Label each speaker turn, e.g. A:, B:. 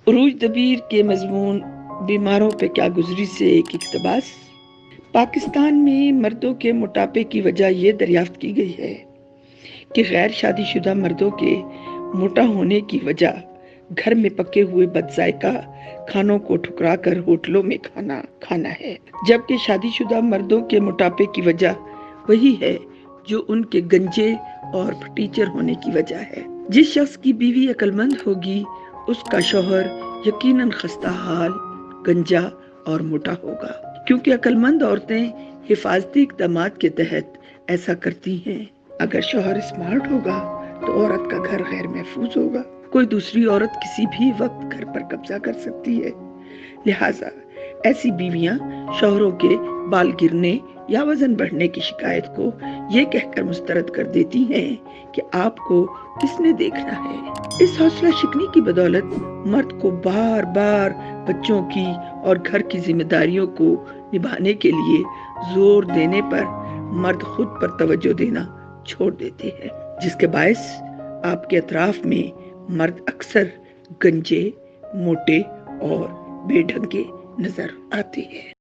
A: عروج دبیر کے مضمون بیماروں پہ کیا گزری سے ایک اقتباس۔ پاکستان میں مردوں کے موٹاپے کی وجہ یہ دریافت کی گئی ہے کہ غیر شادی شدہ مردوں کے موٹا ہونے کی وجہ گھر میں پکے ہوئے بد ذائقہ کھانوں کو ٹھکرا کر ہوٹلوں میں کھانا ہے، جبکہ شادی شدہ مردوں کے موٹاپے کی وجہ وہی ہے جو ان کے گنجے اور پھٹیچر ہونے کی وجہ ہے۔ جس شخص کی بیوی عقل مند ہوگی اس کا شوہر یقیناً خستہ حال، گنجا اور موٹا ہوگا، کیونکہ عقل مند عورتیں حفاظتی اقدامات کے تحت ایسا کرتی ہیں۔ اگر شوہر اسمارٹ ہوگا تو عورت کا گھر غیر محفوظ ہوگا، کوئی دوسری عورت کسی بھی وقت گھر پر قبضہ کر سکتی ہے، لہٰذا ایسی بیویاں شوہروں کے بال گرنے یا وزن بڑھنے کی شکایت کو یہ کہہ کر مسترد کر دیتی ہیں کہ آپ کو کس نے دیکھنا ہے۔ اس حوصلہ شکنی کی بدولت مرد کو بار بار بچوں کی اور گھر کی ذمہ داریوں کو نبھانے کے لیے زور دینے پر مرد خود پر توجہ دینا چھوڑ دیتے ہیں، جس کے باعث آپ کے اطراف میں مرد اکثر گنجے، موٹے اور بے ڈھنگے نظر آتے ہیں۔